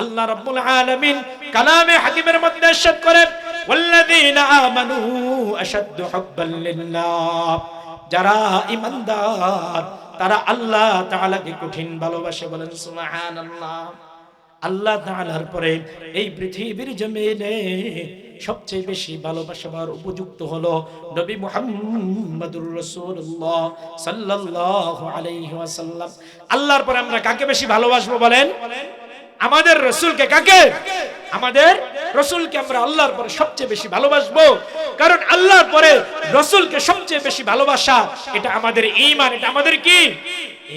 আল্লাহ রাব্বুল আলামিন কালামে হাকিমের মধ্যে ইরশাদ করেন, ওয়াল্লাযীনা আমানু আশাদ্দু হুব্বান লিল্লাহ, যারা ঈমানদার তারা আল্লাহ তাআলাকে কঠিন ভালোবাসে। বলেন সুবহানাল্লাহ। আল্লাহ তাআলার পরে এই পৃথিবীর জমিনে সবচেয়ে বেশি ভালোবাসার উপযুক্ত হলো নবী মুহাম্মদুর রাসূলুল্লাহ সাল্লাল্লাহু আলাইহি ওয়াসাল্লাম। আল্লাহর পরে আমরা কাকে বেশি ভালোবাসবো বলেন? আমাদের রাসূলকে। কাকে? আমাদের রাসূলকে আমরা আল্লাহর পরে সবচেয়ে বেশি ভালোবাসবো, কারণ আল্লাহর পরে রাসূলকে সবচেয়ে বেশি ভালোবাসা এটা আমাদের ঈমান, এটা আমাদের কি?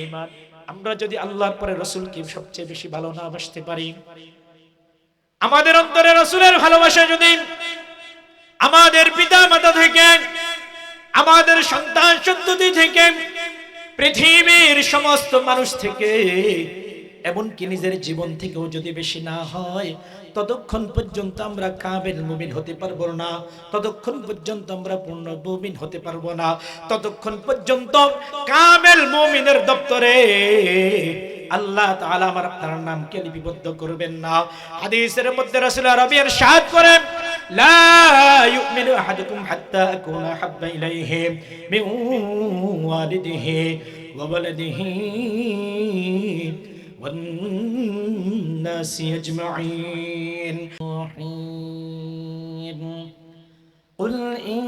ঈমান। আমরা যদি আল্লাহর পরে রাসূলকে সবচেয়ে বেশি ভালো না বাসতে পারি, আমাদের অন্তরে রাসূলের ভালোবাসা যদি আমাদের পিতা মাতা থেকে, আমাদের সন্তান সন্ততি থেকে, পৃথিবীর সমস্ত মানুষ থেকে, এমনকি নিজের জীবন থেকেও যদি বেশি না হয়, ততক্ষণ পর্যন্ত আমরা কামেল মুমিন হতে পারবো না, ততক্ষণ পর্যন্ত আমরা পূর্ণ মুমিন হতে পারবো না, ততক্ষণ পর্যন্ত কামেল মুমিনের দপ্তরে আল্লাহ তাআলা আমার আপনার নামকে লিপিবদ্ধ করবেন না। হাদিসের মধ্যে রাসূল আরবি ইরশাদ করেন, লা ইউমিনু আহাদুকুম হাত্তা আকুনা হাব্বা ইলাইহি মিন ওয়ালিদিহি ওয়া ওয়ালাদিহি ওয়ান নাসি আজমাইন। قل إن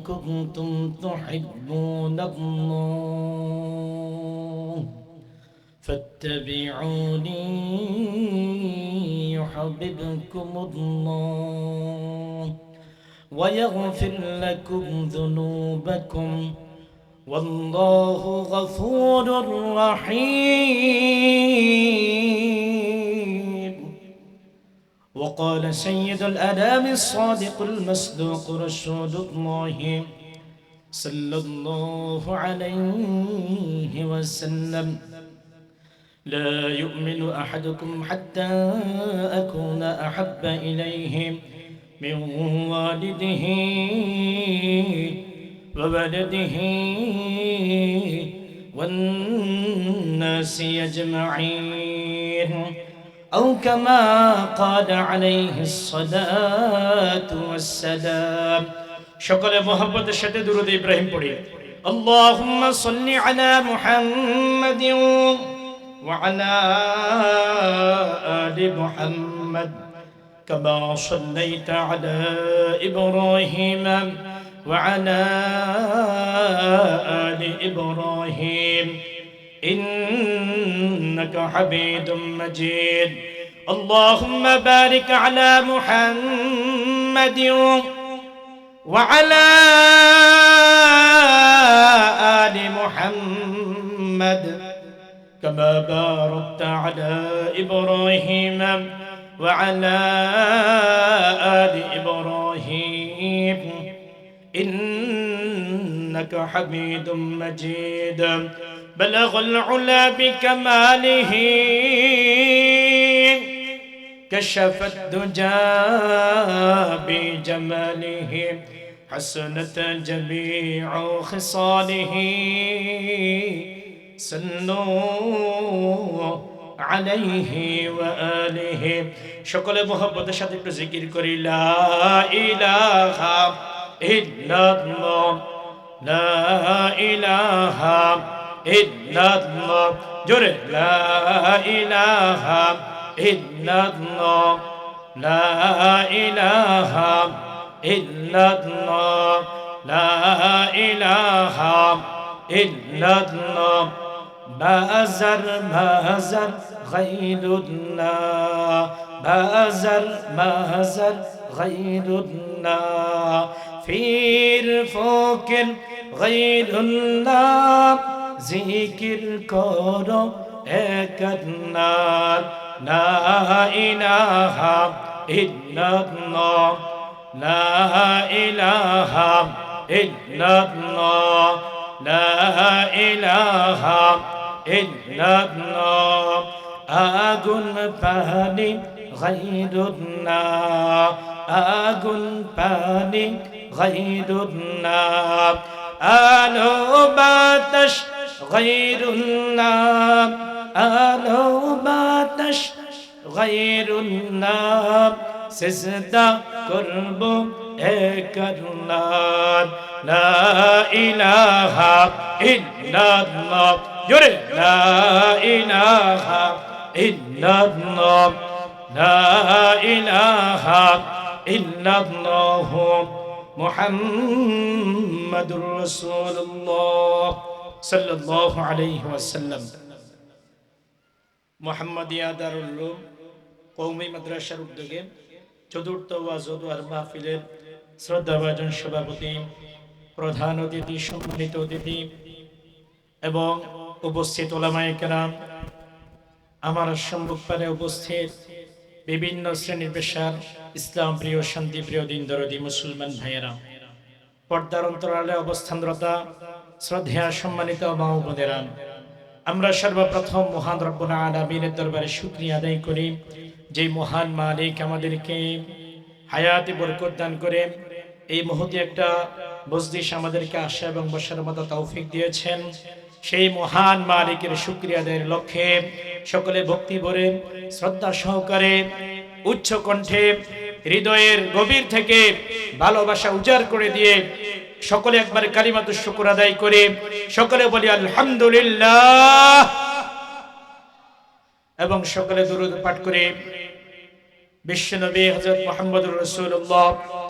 كنتم تحبون الله فاتبعوني يحببكم الله ويغفر لكم ذنوبكم والله غفور رحيم. وقال سيد الأنام الصادق المصدوق رسول الله صلى الله عليه وسلم، لا يؤمن أحدكم حتى أكون أحب إليه من والده وولده والناس أجمعين، أو كما قال عليه الصلاة والسلام. شكرا محبت الشتى درود إبراهيم پڑھی. اللهم صل على محمد وعلى آل محمد كما صليت على إبراهيم وعلى آل إبراهيم إنك حميد مجيد. اللهم بارك على محمد وعلى آل محمد كما باركت على إبراهيم وعلى آل إبراهيم إنك حميد مجيد. بلغ العلا بكماله كشف الدجى بجماله حسنت جميع خصاله صلوا عليه وآله. সকলে মোহাম্মদের সাথে একটু জিকির করি, লা ইলাহা ইল্লাল্লাহ, লা ইলাহা ইল্লাল্লাহ, জোরে লা ইলাহা ইল্লাল্লাহ, লা ইলাহা ইল্লাল্লাহ, লা ইলাহা ইল্লাল্লাহ। বাজার বাজার গায়রুল্লাহ, বাজার বাজার গায়রুল্লাহ, ফির ফকির গায়রুল্লাহ, জিকির করো এক আল্লাহ, লা ইলাহা ইল্লাল্লাহ, লা ইলাহা ইল্লাল্লাহ, লা ইলাহা ইল্লাল্লাহ। আগুন পানি গায়রুল্লাহ, আগুন পানি গায়রুল্লাহ, আলো বাতাস গায়রুল্লাহ, আলো বাতাস গায়রুন নাম সিজদা করব এক আল্লাহ লা ইলাহা ইল্লাল্লাহ জোরে লা ইলাহা ইল্লাল্লাহ লা ইলাহা ইল্লাল্লাহ মুহাম্মাদুর রাসূলুল্লাহ সাল্লাল্লাহু আলাইহি ওয়াসাল্লাম। মুহাম্মাদিয়া দারুল উলুম কওমি মাদ্রাসার উদ্যোগে চতুর্থ ওয়াজ ও দোয়ার মাহফিলের শ্রদ্ধাভাজন সভাপতি, প্রধান অতিথি, সম্মানিত অতিথি এবং উপস্থিত ওলামায়ে কেরাম, আমার সম্মুখপানে উপস্থিত বিভিন্ন শ্রেণীর পেশার ইসলাম প্রিয়, শান্তি প্রিয়, দিন দরদি মুসলমান ভাইয়েরা, পর্দার অন্তরালে অবস্থানরতা শ্রদ্ধেয় সম্মানিত মা ও বোনেরা, আমরা সর্বপ্রথম মহান রব্বুল আলামিনের দরবারে শুকরিয়া আদায় করি যে মহান মালিক আমাদেরকে হায়াতে বরকত দান করে এই মুহূর্তে একটা মজলিস আমাদেরকে আসা এবং বসার মতো তৌফিক দিয়েছেন। সেই মহান মালিকের শুকরিয়া আদায়ের লক্ষ্যে সকলে ভক্তি ভরে শ্রদ্ধা সহকারে উচ্চ কণ্ঠে হৃদয়ের গভীর থেকে ভালোবাসা উজাড় করে দিয়ে সকলে একবার কালিমাতুশ শুকর আদায় করে সকলে বলি আলহামদুলিল্লাহ এবং সকলে দুরূদ পাঠ করে বিশ্বনবী হযরত মুহাম্মদুর রাসূলুল্লাহ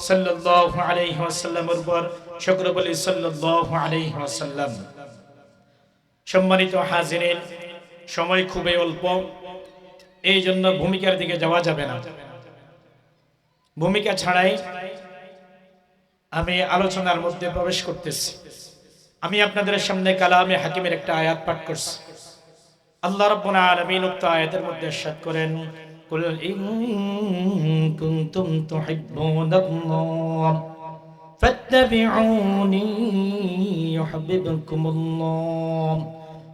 সাল্লাল্লাহু আলাইহি ওয়াসাল্লামের উপর সকলে বলি সাল্লাল্লাহু আলাইহি ওয়াসাল্লাম। সম্মানিত হাজিরিন, সময় খুবই অল্প, এই জন্য ভূমিকার দিকে যাওয়া যাবে না। ভূমিকা ছাড়াই আমি আলোচনার মধ্যে প্রবেশ করতেছি। আমি আপনাদের সামনে কালামে হাকিমের একটা আয়াত পাঠ করছি। আল্লাহ রাব্বুল আলামিন উক্ত আয়াতের মধ্যে ইরশাদ করেন, কুল ইন কুনতুম তুহিব্বুনাল্লাহ ফাত্তাবিউনি ইউহিব্বুকুমুল্লাহ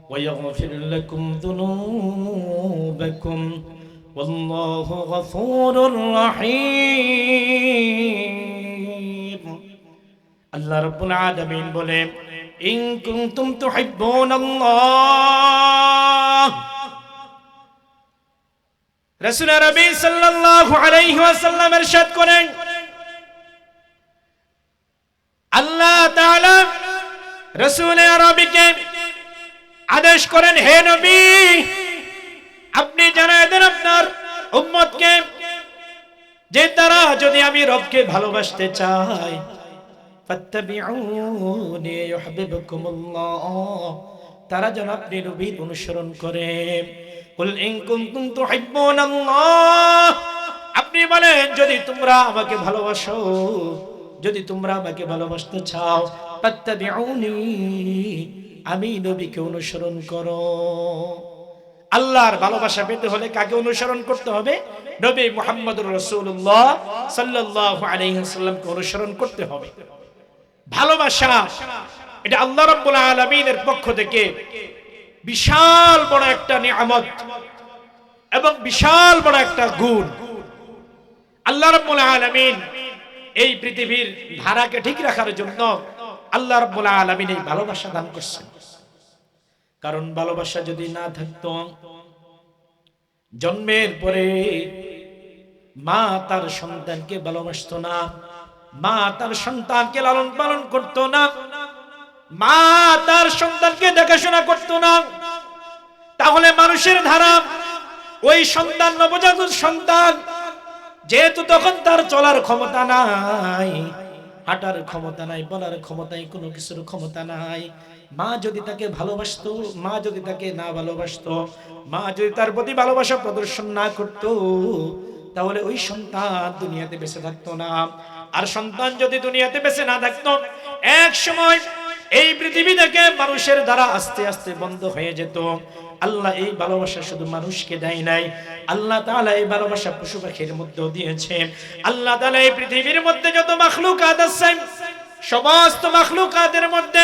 ওয়া ইয়াগফির লাকুম যুনুবাকুম ওয়াল্লাহু গফুরুর রহিম। আল্লাহ রাব্বুল আলামিন বলেন, ইন কুনতুম তুহিব্বুনাল্লাহ, রাসূল আরবি সাল্লাল্লাহু আলাইহি ওয়াসাল্লাম ইরশাদ করেন, আল্লাহ তাআলা রাসূল আরবিকে আদেশ করেন, হে নবী আপনি জানায় দেন আপনার উম্মতকে যে তারা যদি আমি রবকে ভালোবাসতে চায় ফাত্তাবিউনি ইউহিব্বুকুমুল্লাহ, তারা যেন আপনি নবীর অনুসরণ করে। কুল ইন কুনতুম তুহিব্বুনাল্লাহ, আপনি বলেন যদি তোমরা আমাকে ভালোবাসো, যদি তোমরা আমাকে ভালোবাসতে চাও, ফাত্তাবিউনি, আমি নবীকে অনুসরণ করো। আল্লাহর ভালোবাসা পেতে হলে কাকে অনুসরণ করতে হবে? নবী মুহাম্মদুর রাসূলুল্লাহ সাল্লাল্লাহু আলাইহি ওয়াসাল্লামকে অনুসরণ করতে হবে। ভালোবাসা এটা আল্লাহ রাব্বুল আলামিনের পক্ষ থেকে বিশাল বড় একটা নিয়ামত এবং বিশাল বড় একটা গুণ। আল্লাহ রাব্বুল আলামিন এই পৃথিবীর ধারাকে ঠিক রাখার জন্য আল্লাহ রাব্বুল আলামিন এই ভালোবাসা দান করেছেন। কারণ ভালোবাসা যদি না থাকতো, জন্মের পরে মা তার সন্তানকে ভালোবাসতো না, মা তার সন্তানকে লালন পালন করতো না, মা তার সন্তানকে দেখাশোনা করতো না, তাহলে মানুষের ধারা ওই সন্তান, নবজাতক সন্তান, যেহেতু তখন তার চলার ক্ষমতা নাই, হাঁটার ক্ষমতা নাই, বলার ক্ষমতা নাই, কোনো কিছুর ক্ষমতা নাই, মা যদি তাকে ভালোবাসতো, মা যদি তাকে না ভালোবাসতো, মা যদি তার প্রতি ভালোবাসা প্রদর্শন না করতো, তাহলে ওই সন্তান দুনিয়াতে বেঁচে থাকতো না। আর সন্তান যদি দুনিয়াতে বেঁচে না থাকতো, এক সময় এই পৃথিবী থেকে মানুষের দ্বারা আস্তে আস্তে বন্ধ হয়ে যেত। আল্লাহ এই ভালোবাসা শুধু মানুষকে দেয় নাই, আল্লাহ তাআলা এই ভালোবাসা পশু পাখির মধ্যেও দিয়েছেন। আল্লাহ তাআলা এই পৃথিবীর মধ্যে যত মাখলুকাত আছে, সমস্ত মাখলুকাতের মধ্যে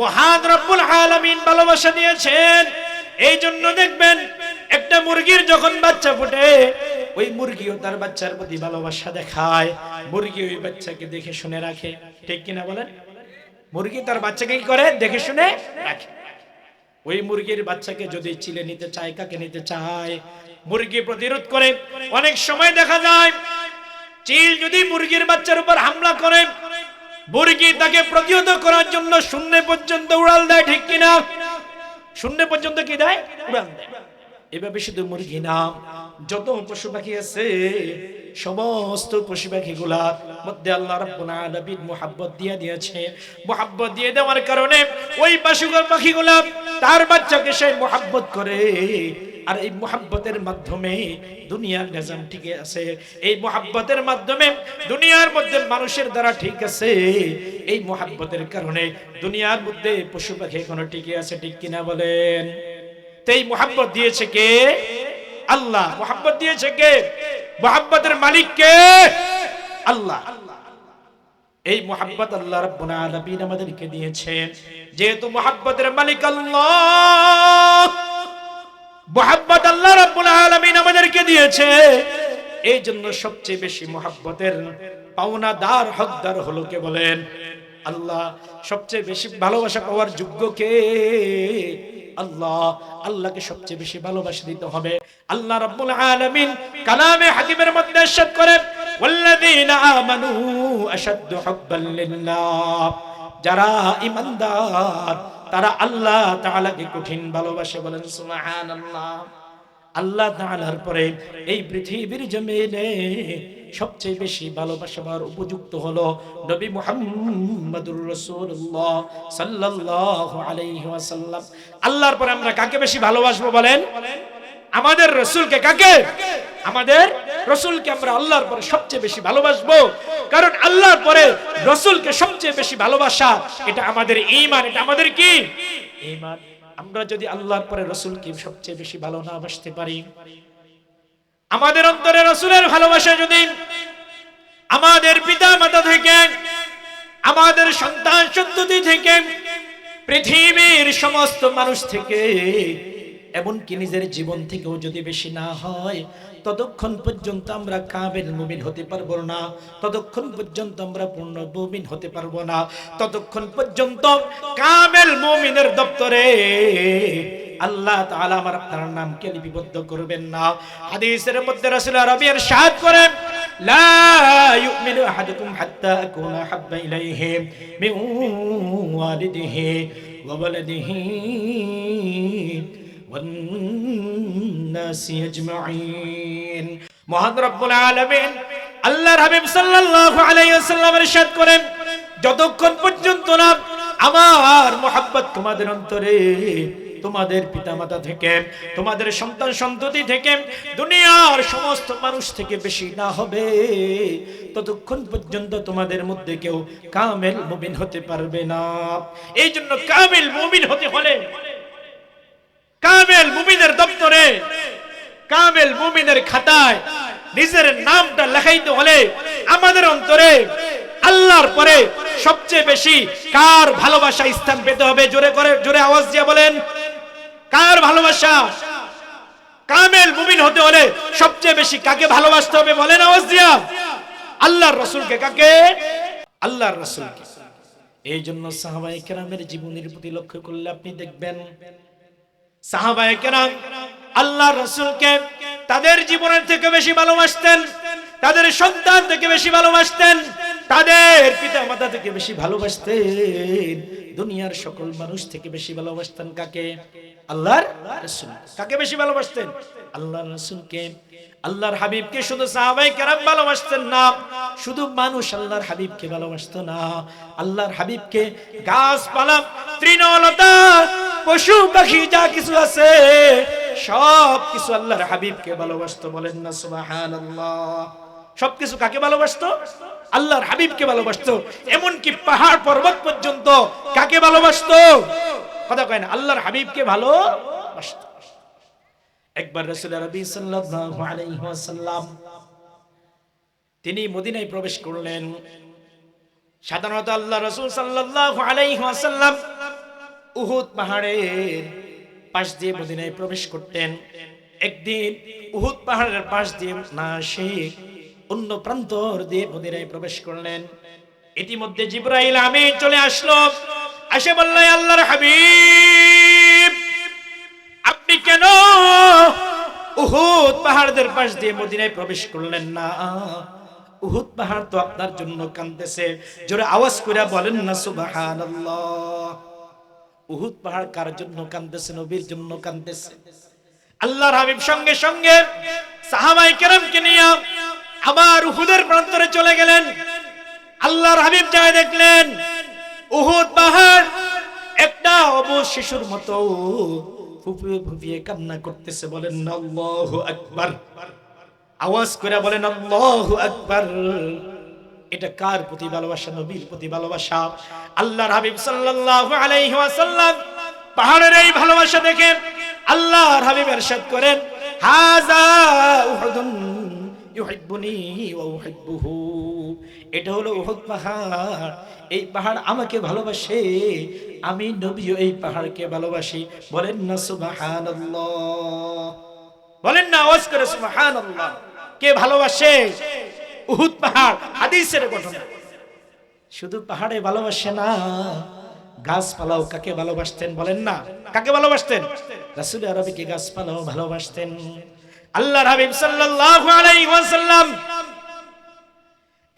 মহান রব্বুল আলামিন ভালোবাসা দিয়েছেন। এই জন্য দেখবেন একটা মুরগির যখন বাচ্চা ফোটে, ওই মুরগিও তার বাচ্চার প্রতি ভালোবাসা দেখায়, মুরগি ওই বাচ্চাকে দেখে শুনে রাখে, ঠিক কিনা বলেন? মুরগি তার বাচ্চাকে কি করে? দেখে শুনে রাখে। ওই মুরগির বাচ্চাকে যদি চিলে নিতে চায়, কাকে নিতে চায়? মুরগি প্রতিরোধ করে। অনেক সময় দেখা যায় চিল যদি মুরগির বাচ্চার উপর হামলা করে, মুরগি তাকে প্রতিহত করার জন্য শূন্য পর্যন্ত উড়াল দেয়, ঠিক কিনা? শূন্য পর্যন্ত কি দেয়? উড়াল দেয়। এভাবে শুধু মুরগি না, যত পশু পাখি আছে সমস্ত পশু পাখিগুলার মধ্যে আল্লাহ রাব্বুল আলামিন মুহাব্বত দিয়ে দিয়েছে। মুহাব্বত দিয়ে দেওয়ার কারণে ওই পাখিগুলা তার বাচ্চাকে সে মুহাব্বত করে। আর এই মুহাব্বতের মাধ্যমে দুনিয়ার নিজাম ঠিক আছে, এই মুহাব্বতের মাধ্যমে দুনিয়ার মধ্যে মানুষের দ্বারা ঠিক আছে। এই মুহাব্বতের কারণে দুনিয়ার মধ্যে পশু পাখি এখনো টিকে আছে, ঠিক কিনা বলেন? এই মুহাব্বত দিয়েছে কে? আল্লাহ। মুহাব্বত দিয়েছে কে? মুহাব্বতের মালিক কে? আল্লাহ। এই মুহাব্বত আল্লাহ রাব্বুল আলামিন আমাদেরকে দিয়েছেন। যেহেতু মুহাব্বতের মালিক আল্লাহ, মুহাব্বত আল্লাহ রাব্বুল আলামিন আমাদেরকে দিয়েছে, এই জন্য সবচেয়ে বেশি মুহাব্বতের পাওনাদার হকদার হলো কে বলেন? আল্লাহ। সবচেয়ে বেশি ভালোবাসা পাওয়ার যোগ্য কে? আল্লাহ। আল্লাহকে সবচেয়ে বেশি ভালোবাসা দিতে হবে। আল্লাহ রাব্বুল আলামিন কালামে হাকিমের মধ্যে ইরশাদ করেন, ওয়াল্লাযীনা আমানু আশাদ্দু হুব্বান লিল্লাহ। যারা ঈমানদার তারা আল্লাহ তাআলাকে কঠিন ভালোবাসে, বলেন সুবহানাল্লাহ। আল্লাহ তাআলার পরে এই পৃথিবীর জমিনে সবচেয়ে বেশি ভালোবাসা পাওয়ার উপযুক্ত হলো নবী মুহাম্মদুর রাসূলুল্লাহ সাল্লাল্লাহু আলাইহি ওয়াসাল্লাম। আল্লাহর পরে আমরা কাকে বেশি ভালোবাসবো বলেন? আমাদের রাসূলকে। কাকে? আমাদের রাসূলকে আমরা আল্লাহর পরে সবচেয়ে বেশি ভালোবাসবো, কারণ আল্লাহর পরে রাসূলকে সবচেয়ে বেশি ভালোবাসা এটা আমাদের ঈমান, এটা আমাদের কি? ঈমান। আমরা যদি আল্লাহর পরে রাসূলকে সবচেয়ে বেশি ভালো না বাসতে পারি, আমাদের অন্তরে রাসূলের ভালোবাসা যদি আমাদের পিতা মাতা থেকে, আমাদের সন্তান সন্ততি থেকে, পৃথিবীর সমস্ত মানুষ থেকে, এমনকি নিজের জীবন থেকেও যদি বেশি না হয়, ততক্ষণ পর্যন্ত আমরা কামেল মুমিন হতে পারবো না, ততক্ষণ পর্যন্ত আমরা পূর্ণ মুমিন হতে পারবো না, ততক্ষণ পর্যন্ত কামেল মুমিনের দপ্তরে আল্লাহ তাআলা আমার আপনার নামকে লিপিবদ্ধ করবেন না। হাদিসের মধ্যে রাসূল আরবি ইরশাদ করেন, লা ইউমিনু আহাদুকুম হাত্তা আকুনা হাব্বা ইলাইহি মিন ওয়ালিদিহি ওয়া ওয়ালাদিহি ওয়ান নাসি আজমাইন। মহান রব্বুল আলামিন আল্লাহর হাবিব সাল্লাল্লাহু আলাইহি ওয়াসাল্লাম ইরশাদ করেন, যতক্ষণ পর্যন্ত না আমার মুহাব্বত তোমাদের অন্তরে, তোমাদের পিতামাতা থেকে, তোমাদের সন্তান সন্ততি থেকে, দুনিয়ার সমস্ত মানুষ থেকে বেশি না হবে, ততক্ষণ পর্যন্ত তোমাদের মধ্যে কেউ কামেল মুমিন হতে পারবে না। এই জন্য কামেল মুমিন হতে হলে, কামেল মুমিনের দপ্তরে, কামেল মুমিনের খাতায় নিজের নামটা লেখাইতে হলে আমাদের অন্তরে আল্লাহর পরে সবচেয়ে বেশি কার ভালোবাসা স্থান পেতে হবে? জোরে করে, জোরে আওয়াজ দিয়ে বলেন, কার ভালোবাসা? কামেল মুমিন হতে হলে সবচেয়ে বেশি কাকে ভালোবাসতে হবে বলেন আওয়াজ দিয়া? আল্লাহর রাসূলকে। কাকে? আল্লাহর রাসূলকে। এই জন্য সাহাবায়ে কেরামের জীবনের প্রতি লক্ষ্য করলে আপনি দেখবেন, সাহাবায়ে কেরাম আল্লাহর রাসূলকে তাদের জীবনের থেকে বেশি ভালোবাসতেন, তাদের সন্তান থেকে বেশি ভালোবাসতেন, তাদের পিতামাতা থেকে বেশি ভালোবাসতেন, দুনিয়ার সকল মানুষ থেকে বেশি ভালোবাসতেন। কাকে? আল্লাহর রাসূল। কাকে বেশি ভালোবাসতেন? আল্লাহর রাসূলকে। আল্লাহর হাবিবকে শুধু সাহাবায়ে কেরাম ভালোবাসতেন না, শুধু মানুষ আল্লাহর হাবিবকে ভালোবাসতো না, আল্লাহর হাবিবকে গাছপালা, তৃণলতা, পশু পাখি যা কিছু আছে সব কিছু আল্লাহর হাবিবকে ভালোবাসতো। বলেন না সুবহানাল্লাহ। সবকিছু কাকে ভালোবাসতো? আল্লাহর হাবিবকে ভালোবাসতো। এমনকি পাহাড় পর্বত পর্যন্ত কাকে ভালোবাসতো? কথা কয় না, আল্লাহর হাবিবকে ভালোবাসতো। একবার রাসূল আরবি সাল্লাল্লাহু আলাইহি ওয়াসাল্লাম তিনি মদিনায় প্রবেশ করলেন। সাধারণত আল্লাহ রাসূল সাল্লাল্লাহু আলাইহি ওয়াসাল্লাম উহুদ পাহাড়ের পাশ দিয়ে মদিনায় প্রবেশ করতেন। একদিন উহুদ পাহাড়ের পাশ দিয়ে না এসে অন্য প্রান্তর দিয়ে মদিনায় প্রবেশ করলেন। ইতিমধ্যে জিবরাইল আমিন চলে আসলো, এসে বলল, আল্লাহর হাবিব উহুদ পাহাড়ের পাশ দিয়ে মদিনায় প্রবেশ করলেন না। উহুদ পাহাড় তো আপনার জন্য কাঁদতেছে, জোরে আওয়াজ করে বলেন না সুবহানাল্লাহ। উহুদ পাহাড় কার জন্য কাঁদতেছে? নবীর জন্য কাঁদতেছে। আল্লাহর হাবিব সঙ্গে সঙ্গে সাহাবায়ে কেরামকে নিয়ে আবার উহুদের প্রান্তরে চলে গেলেন। আল্লাহর হাবিব যায় দেখলেন উহুদ পাহাড় একটা অবশ শিশুর মতো ফুপিয়ে ফুপিয়ে কান্না করতেছে। বলেন না আল্লাহু আকবার, আওয়াজ করে বলেন আল্লাহু আকবার। এটা কার প্রতি ভালোবাসা? নবীর প্রতি ভালোবাসা। আল্লাহর হাবিব সাল্লাল্লাহু আলাইহি ওয়াসাল্লাম পাহাড়ের এই ভালোবাসা দেখে আল্লাহর হাবিব ইরশাদ করেন, হাযা উহুদুন ইউহিব্বুনি ওয়া উহিব্বুহু। এটা হলো উহুদ পাহাড়, এই পাহাড় আমাকে ভালোবাসে, আমি নবীও এই পাহাড়কে ভালোবাসি। বলেন না সুবহানাল্লাহ, বলেন না আওয়াজ করে সুবহানাল্লাহ। কে ভালোবাসে? উহুদ পাহাড়। হাদিসের ঘটনা। শুধু পাহাড়ে ভালোবাসে না, গাছপালাও কাকে ভালোবাসতেন? বলেন না কাকে ভালোবাসতেন? রাসূল আরবীকে গাছপালাও ভালোবাসতেন। আল্লাহর হাবিব সাল্লাল্লাহু আলাইহি ওয়াসাল্লাম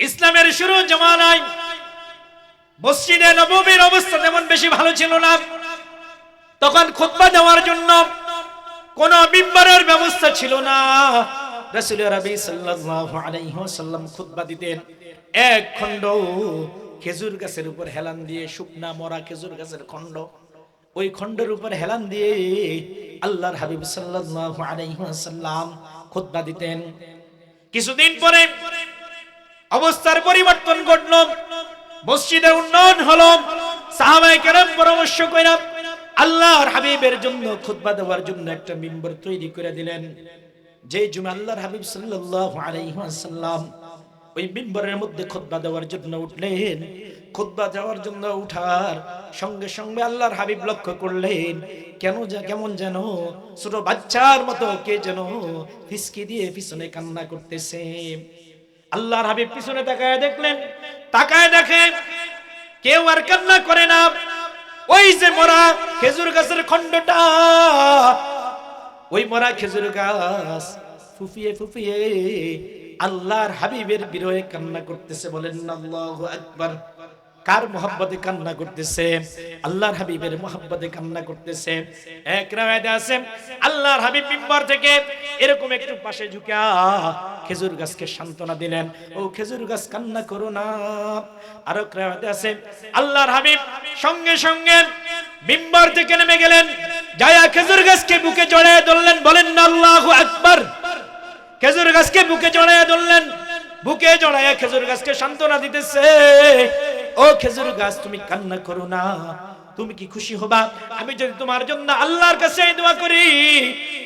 ইসলামের শুরু জামানায় মসজিদে নববীর অবস্থা তেমন বেশি ভালো ছিল না। তখন খুতবা দেওয়ার জন্য কোন মিম্বরের ব্যবস্থা ছিল না। রাসূল আরবী সাল্লাল্লাহু আলাইহি ওয়াসাল্লাম খুতবা দিতেন এক খণ্ড খেজুর গাছের উপর হেলান দিয়ে, শুকনা মরা খেজুর গাছের খণ্ড, ওই খণ্ডের উপর হেলান দিয়ে আল্লাহর হাবিব সাল্লাল্লাহু আলাইহি ওয়াসাল্লাম খুতবা দিতেন। কিছুদিন পরে অবস্থার পরিবর্তন ঘটল, মসজিদে উন্নয়ন হলো। সাহাবায়ে কেরাম পরামর্শ কইরা আল্লাহর হাবিবের জন্য খুতবা দেওয়ার জন্য একটা মিম্বর তৈরি করে দিলেন। যে জুমা আল্লাহর হাবিব সাল্লাল্লাহু আলাইহি ওয়াসাল্লাম ওই মিম্বরের মধ্যে খুতবা দেওয়ার জন্য উঠলেন। খুতবা দেওয়ার জন্য উঠার সঙ্গে সঙ্গে আল্লাহর হাবিব লক্ষ্য করলেন কেমন যেন ছোট বাচ্চার মতো কে যেন ফিসকি দিয়ে পিছনে কান্না করতেছে। আল্লাহর হাবিব পিছনে তাকায় দেখলেন, তাকায় দেখে কেউ আর কান্না করে না। ওই যে মরা খেজুর গাছের খণ্ডটা, ওই মরা খেজুর গাছ ফুফিয়ে ফুফিয়ে আল্লাহর হাবিবের বিরহে কান্না করতেছে। বলেন আল্লাহু আকবার। কার মোহাব্বতে কান্না করতেছে? আল্লাহর হাবিবের মোহাব্বতে কান্না করতেছে। এক রাওয়ায়াতে আছে আল্লাহর হাবিব মিম্বর থেকে এরকম একটু পাশে ঝুঁকা খেজুর গাছকে সান্ত্বনা দিলেন, ও খেজুর গাছ কান্না করো না। আর এক রাওয়ায়াতে আছে আল্লাহর হাবিব সঙ্গে সঙ্গে মিম্বর থেকে নেমে গেলেন, যায়া খেজুর গাছকে বুকে জড়ায় ধরলেন। বলেন না আল্লাহু আকবার। খেজুর গাছকে বুকে জড়ায় ধরলেন, বুকে জড়ায় খেজুর গাছকে সান্ত্বনা দিতেছে, ও খেজুর গাছ তুমি কান্না করো না, তুমি কি খুশি হবা আমি যদি তোমার জন্য আল্লাহর কাছে দোয়া করি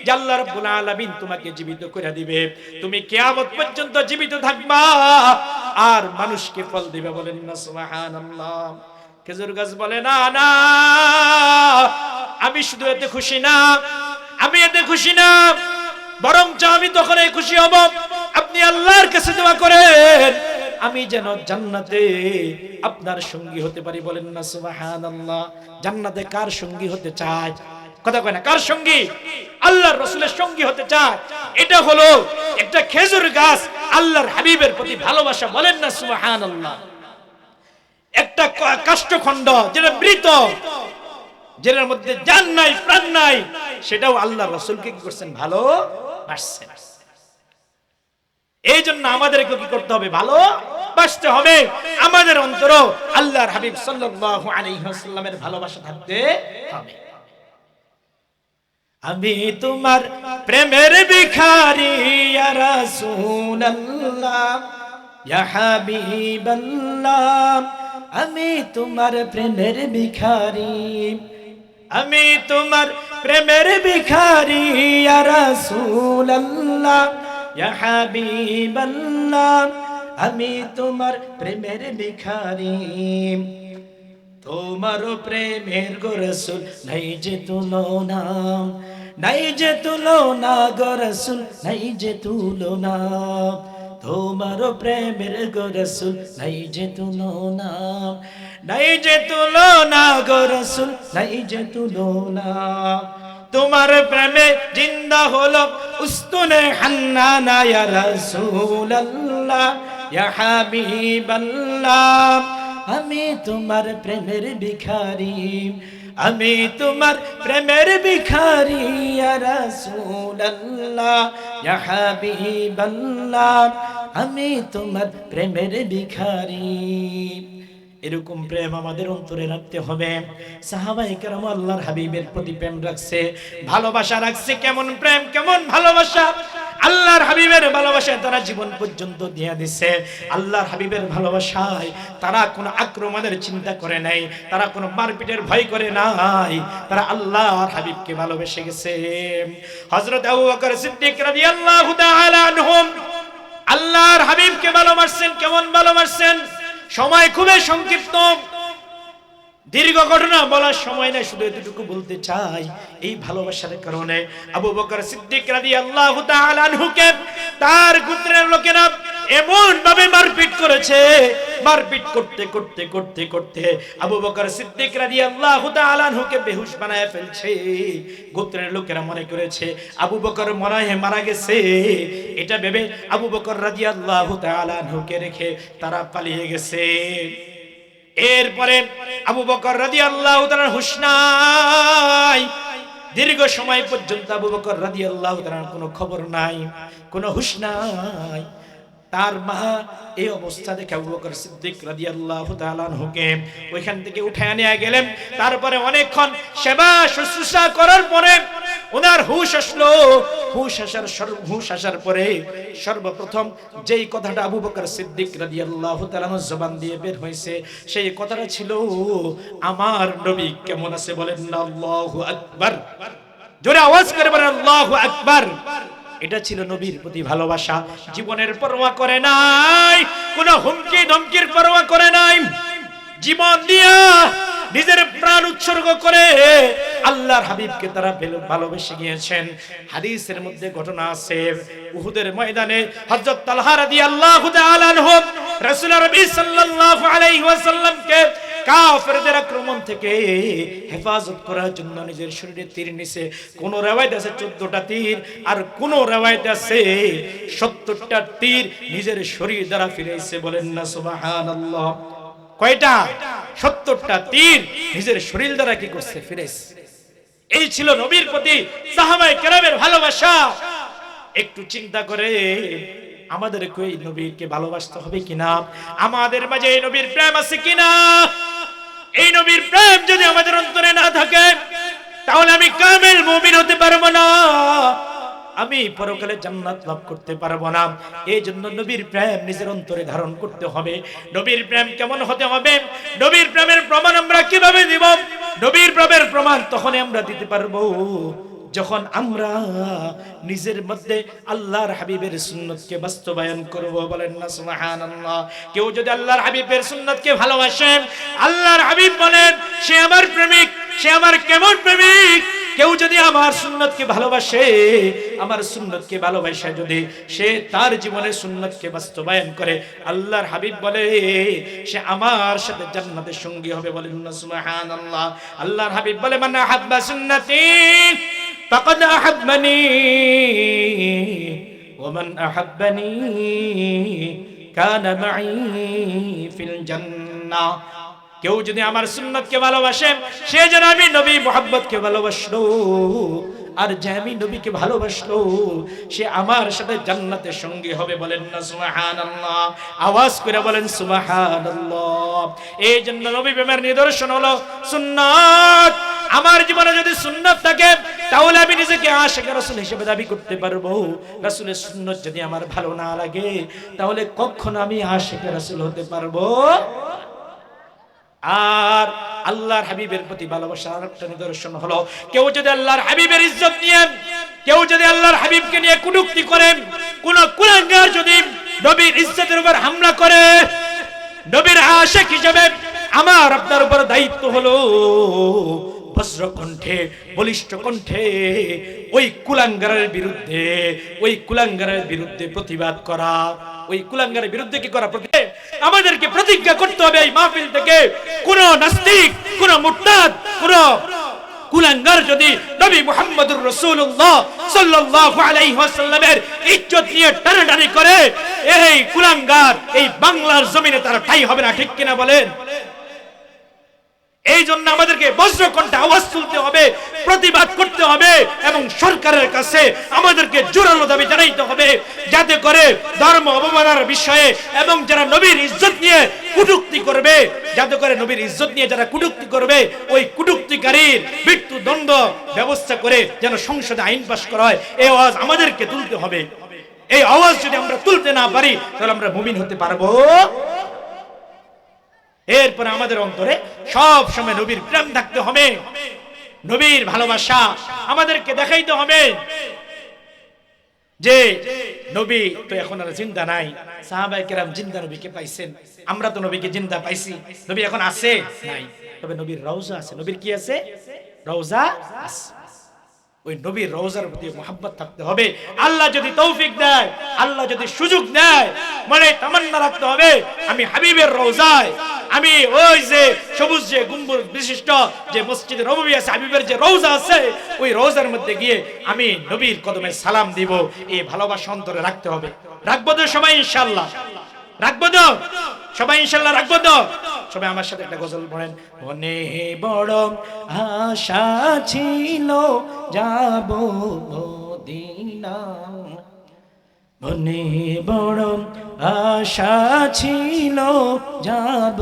যে আল্লাহ রাব্বুল আলামিন তোমাকে জীবিত করে দিবে, তুমি কিয়ামত পর্যন্ত জীবিত থাকবা আর মানুষকে ফল দিবে। বলেন না সুবহানাল্লাহ। খেজুর গাছ বলে, না না, আমি শুধু এতে খুশি না, আমি এতে খুশি না, বরঞ্চ আমি তখন খুশি হব আপনি আল্লাহর কাছে দোয়া করেন আমি যেন জান্নাতে আপনার সঙ্গী হতে পারি। বলেন না সুবহানাল্লাহ। জান্নাতে কার সঙ্গী হতে চায়? কথা কয় না, কার সঙ্গী? আল্লাহর রাসূলের সঙ্গী হতে চায়। এটা হলো একটা খেজুর গাছ আল্লাহর হাবিবের প্রতি ভালোবাসা। বলেন না সুবহানাল্লাহ। একটা কাষ্ঠখণ্ড যেটা মৃত, যেটার মধ্যে জান নাই প্রাণ নাই, সেটাও আল্লাহর রাসূলকে কি করছেন? ভালোবাসছেন। এই জন্য আমাদেরকে কি করতে হবে? ভালোবাসতে হবে। আমাদের অন্তর আল্লাহর হাবিব সাল্লাল্লাহু আলাইহি ওয়াসাল্লামের ভালোবাসা থাকতে হবে। আমি তোমার প্রেমের ভিখারি ইয়া রাসূলুল্লাহ ইয়া হাবিবাল্লাহ, আমি তোমার প্রেমের ভিখারি, আমি তোমার প্রেমের ভিখারি ইয়া রাসূলুল্লাহ ইয়া হাবিবাল্লাহ, আমি তোমার প্রেমের ভিখারি। তোমার প্রেমের গো রাসূল নাই যে তুলনা, নাই যে তুলনা গো রাসূল, নাই যে তুলনা। তোমার প্রেমের গো রাসূল নাই যে তুলনা, নাই যে তুলনা গো রাসূল, নাই যে তুলনা। তোমার প্রেমে জিন্দা হলো উস্তুনে হান্নানা ইয়া রাসূলুল্লাহ ইয়া হাবিবাল্লাহ। আমি তোমার প্রেমের ভিখারি, আমি তোমার প্রেমের ভিখারি ইয়া রাসূলুল্লাহ ইয়া হাবিবাল্লাহ। আমি তোমার প্রেমের ভিখারি। এরকম প্রেম আমাদের অন্তরে রাখতে হবে। সাহাবায়ে কেরাম আল্লাহর হাবিবের প্রতি প্রেম রাখছে, ভালোবাসা রাখছে। কেমন প্রেম, কেমন ভালোবাসা! আল্লাহর হাবিবের ভালোবাসায় তারা জীবন পর্যন্ত দিয়ে দিছে। আল্লাহর হাবিবের ভালোবাসায় তারা কোনো আক্রমণের চিন্তা করে নাই, তারা কোনো মারপিটের ভয় করে নাই, তারা আল্লাহর হাবিবকে ভালোবেসে গেছে। হযরত আবু বকর সিদ্দিক রাদিয়াল্লাহু তাআলা আনহু আল্লাহর হাবিবকে ভালোবাসেন। কেমন ভালোবাসেন! সময় খুবই সংক্ষিপ্ত, দীর্ঘ ঘটনা বলার সময় নাই, শুধু এতটুকু বলতে চাই। এই ভালোবাসার কারণে আবু বকর সিদ্দিক রাদিয়াল্লাহু তাআলা আনহুকে তার গোত্রের লোকেরা এমন ভাবে মারপিট করেছে, মারপিট করতে করতে করতে করতে আবু বকর সিদ্দিক রাদিয়াল্লাহু তাআলা আনহুকে বেহুশ বানায় ফেলছে। গোত্রের লোকেরা মনে করেছে আবু বকর মনে হয় মারা গেছে। এটা ভেবে আবু বকর রাদিয়াল্লাহু তাআলা আনহুকে রেখে তারা পালিয়ে গেছে। এরপরে আবু বকর রাদিয়াল্লাহু তাআলা হুঁশ নাই। দীর্ঘ সময় পর্যন্ত আবু বকর রাদিয়াল্লাহু তাআলার কোনো খবর নাই, কোনো হুঁশ নাই। তার মা এই অবস্থা দেখে আবু বকর সিদ্দিক রাদিয়াল্লাহু তাআলা আনহুকে ওইখান থেকে উঠায় নিয়ে গেলেন। তারপরে অনেকক্ষণ সেবা শুশ্রূষা করার পরে ওনার হুঁশ আসলো। হুঁশ আসার পরে সর্বপ্রথম যেই কথাটা আবু বকর সিদ্দিক রাদিয়াল্লাহু তাআলা জবান দিয়ে বের হয়েছে, সেই কথাটা ছিল, আমার নবী কেমন আছে বলেন না আল্লাহু আকবার। জোরে আওয়াজ করে বলেন আল্লাহু আকবার। এটা ছিল নবীর প্রতি ভালোবাসা। জীবনের পরোয়া করে নাই, কোনো হুমকি ধমকির পরোয়া করে নাই। জীবন দিয়া নিজের প্রাণ উৎসর্গ করে আল্লাহর হাবিবকে তারা ভালোবেসে গিয়েছেন। হাদিসের মধ্যে ঘটনা আছে, উহুদের ময়দানে হযরত তালহা রাদিয়াল্লাহু তাআলা আনহু রাসূল নবী সাল্লাল্লাহু আলাইহি ওয়াসাল্লামকে কাফেরদের আক্রমণ থেকে হেফাজত করার জন্য নিজের শরীরে তীর নিছে। কোন riwayat আছে 14টা তীর, আর কোন riwayat আছে 70টা তীর নিজের শরীর দ্বারা ফিরাইছে। বলেন না সুবহানাল্লাহ। কয়টা? 70টা তীর নিজের শরীর দ্বারা কি করছে? ফিরাইছে। এই ছিল নবীর প্রতি সাহাবায়ে কেরামের ভালোবাসা। একটু চিন্তা করে আমাদেরকে এই নবীকে ভালোবাসতে হবে কিনা, আমাদের মাঝে এই নবীর প্রেম আছে কিনা। এই নবীর প্রেম যদি আমাদের অন্তরে না থাকে, তাহলে আমি কামেল মুমিন হতে পারবো না, আমি পরকালে জান্নাত লাভ করতে পারবো না। এই জন্য নবীর প্রেম নিজের অন্তরে ধারণ করতে হবে। নবীর প্রেম কেমন হতে হবে, নবীর প্রেমের প্রমাণ আমরা কিভাবে দিব? নবীর প্রেমের প্রমাণ তখনই আমরা দিতে পারবো যখন আমরা নিজের মধ্যে আল্লাহর হাবিবের সুন্নতকে বাস্তবায়ন করব। বলেন না সুবহানাল্লাহ। কেউ যদি আল্লাহর হাবিবের সুন্নতকে ভালোবাসে, আল্লাহর হাবিব বলেন সে আমার প্রেমিক। সে আমার কেমন প্রেমিক? কেউ যদি আমার সুন্নতকে ভালোবাসে, আমার সুন্নতকে ভালোবাসে যদি সে তার জীবনে সুন্নতকে বাস্তবায়ন করে, আল্লাহর হাবিব বলে সে আমার সাথে জান্নাতের সঙ্গী হবে। বলেন না সুবহানাল্লাহ। আল্লাহর হাবিব বলে মান আহাব্বা সুন্নতি ফাকাদ আহাব্বানি ওয়া মান আহাব্বানি কানা মাই ফিল জান্নাহ। কেউ যদি আমার সুন্নতকে ভালোবাসে, সে যেন আমি নবী মুহাম্মদকে ভালোবাসলো, আর যে আমি নবীকে ভালোবাসলো সে আমার সাথে জান্নাতের সঙ্গী হবে। বলেন না সুবহানাল্লাহ। আওয়াজ করে বলেন সুবহানাল্লাহ। এই জন্য নবী প্রেমের নিদর্শন হলো সুন্নাত। আমার জীবনে যদি সুন্নাত থাকে, তাহলে আমি নিজেকে আশিকে রাসূল হিসেবে দাবি করতে পারবো। রাসূলের সুন্নাত যদি আমার ভালো না লাগে, তাহলে কখনো আমি আশিকে রাসূল হতে পারবো। আর আল্লাহর হাবিবের প্রতি ভালোবাসার আরেকটা নিদর্শন হলো, কেউ যদি আল্লাহর হাবিবের ইজ্জত নিয়ে, কেউ যদি আল্লাহর হাবিবকে নিয়ে কটূক্তি করে, কোন কুলাঙ্গার যদি নবীর ইজ্জতের উপর হামলা করে, নবীর আশিক হিসেবে আমার আপনার উপর দায়িত্ব হলো বজ্র কণ্ঠে, বলিষ্ঠ কণ্ঠে ওই কুলাঙ্গারের বিরুদ্ধে, ওই কুলাঙ্গারের বিরুদ্ধে প্রতিবাদ করা। ওই কুলাঙ্গারের বিরুদ্ধে কি করা? আমাদেরকে প্রতিজ্ঞা করতে হবে এই মাহফিল থেকে কোন নাস্তিক, কোন মুরতাদ, কোন কুলাঙ্গার যদি নবী মুহাম্মদুর রাসূলুল্লাহ সাল্লাল্লাহু আলাইহি ওয়াসাল্লামের ইজ্জত নিয়ে টানাটানি করে, এই কুলাঙ্গার এই বাংলার জমিনে তারা ঠাঁই হবে না, ঠিক কিনা বলেন? এই জন্য আমাদেরকে বজ্রকণ্ঠে আওয়াজ তুলতে হবে, প্রতিবাদ করতে হবে এবং সরকারের কাছে আমাদেরকে জোরালো দাবি জানাইতে হবে, যাতে করে ধর্ম অবমাননার বিষয়ে এবং যারা নবীর ইজ্জত নিয়ে কটূক্তি করবে, যাতে করে নবীর ইজ্জত নিয়ে যারা কটূক্তি করবে ওই কটূক্তিকারীর মৃত্যুদণ্ড ব্যবস্থা করে যেন সংসদে আইন পাস করা হয়। এই আওয়াজ আমাদেরকে তুলতে হবে। এই আওয়াজ যদি আমরা তুলতে না পারি তাহলে আমরা মুমিন হতে পারবো? এরপরে আমাদের অন্তরে সব সময় নবীর প্রেম থাকতে হবে, নবীর ভালোবাসা আমাদেরকে দেখাইতে হবে যে নবী তো এখন আর জিন্দা নাই। সাহাবায়ে কেরাম জিন্দা নবীকে পাইছেন, আমরা তো নবীকে জিন্দা পাইছি। নবী এখন আছে নাই, তবে নবীর রওজা আছে। নবীর কি আছে? রওজা আছে। ওই নবীর রওজার প্রতি মুহাব্বত থাকতে হবে। আল্লাহ যদি তৌফিক দেয়, আল্লাহ যদি সুযোগ দেয়, মনে তামান্না রাখতে হবে আমি হাবিবের রওজায়, আমি ওই যে সবুজ যে গম্বুজ বিশিষ্ট যে মসজিদে নববী আছে, হাবিবের যে রওজা আছে, ওই রওজার মধ্যে গিয়ে আমি নবীর কদমে সালাম দিব। এই ভালোবাসা অন্তরে রাখতে হবে। রাখবো তো সবাই ইনশাআল্লাহ? রাখবো তো সবাই ইনশাআল্লাহ? রাখবো তো সবাই? আমার সাথে একটা গজল পড়েন। মনে বড় আশা ছিল যাব মদিনা, মনে বড় আশা ছিল যাব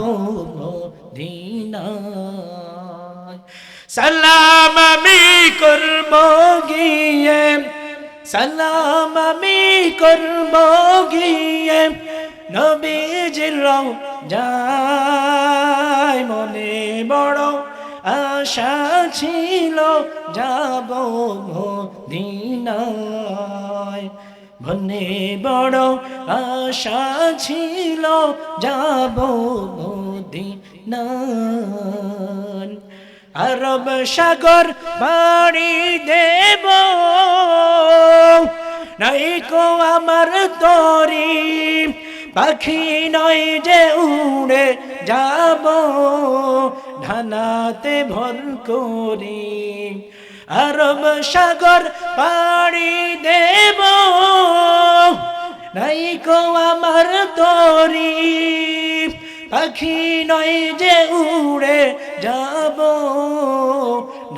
মদিনা, সালাম আমি করব গিয়ে, সালাম আমি করব গিয়ে নবীজির রওজায়, মনে বড় আশা ছিল যাব মদিনায়, মনে বড় আশা ছিল যাব মদিনায়। আরব সাগর পাড়ি দেব, নাই কো আমার তরি, পাখি নয় যে উড়ে যাব ঢানাতে ভর করি। আরব সাগর পাড়ি দেব, নাই কো আমার তরি, পাখি নয় যে উড়ে যাব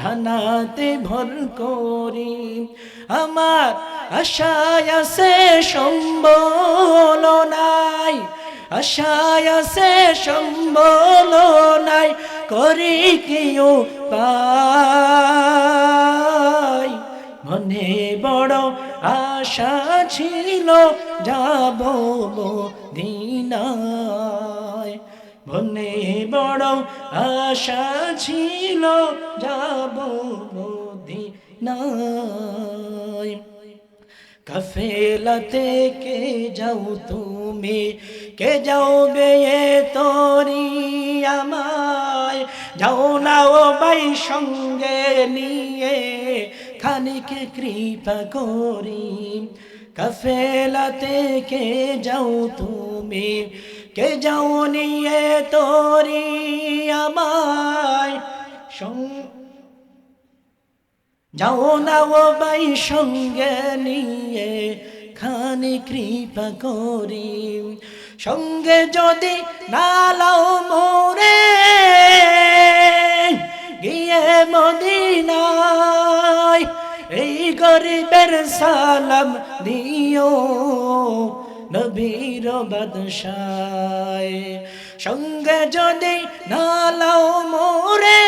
ঢানাতে ভর করি। আমার আশায় আছে সম্বল নাই, আশায় আছে সম্বল নাই, করি কি উপায়, মনে বড় আশা ছিল যাব মদিনায়, মনে বড় আশা ছিল যাব মদিনায়। কাফেলাতে কে যাও তুমি, কে যাও বেয়ে তরি আমায়, যাও না ও ভাই সঙ্গে নিয়ে খানিক কৃপা করি। কাফেলাতে কে যাও তুমি, কে যাও নিয়ে তরি আমায়, যাও না ও ভাই সঙ্গে নিয়ে খানি কৃপা করি। সঙ্গে যদি না লাও মোরে গিয়ে মদিনায়, এই গরিবের সালাম দিও নবীর বাদশায়। সঙ্গে যদি না লাও মোরে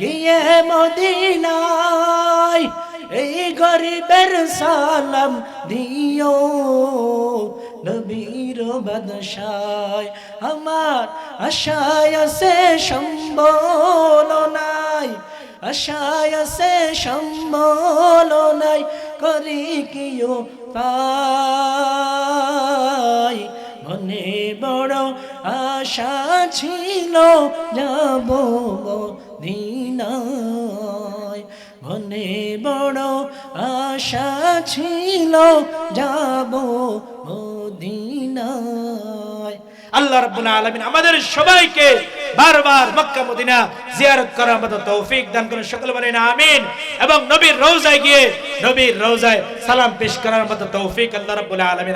গিয়ে মদিনায়, এই গরিবের সালাম দিও নবীর বাদশায়। আমার আশায় আছে সম্বল নাই, আশায় আছে সম্বল নাই, করি কি উপায়, মনে বড় আশা ছিল যাব মদিনায়, মনে বড় আশা ছিল যাব মদিনায়। আল্লাহ রাব্বুল আলামিন আমাদের সবাইকে বারবার মক্কা মদিনা জিয়ারত করার মতো তৌফিক দান করেন, সকলে বলেন আমিন। এবং নবীর রওজায় গিয়ে নবীর রওজায় সালাম পেশ করার মতো তৌফিক আল্লাহ রাব্বুল আলামিন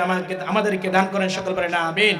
আমাদেরকে দান করেন, সকলে বলেন আমিন।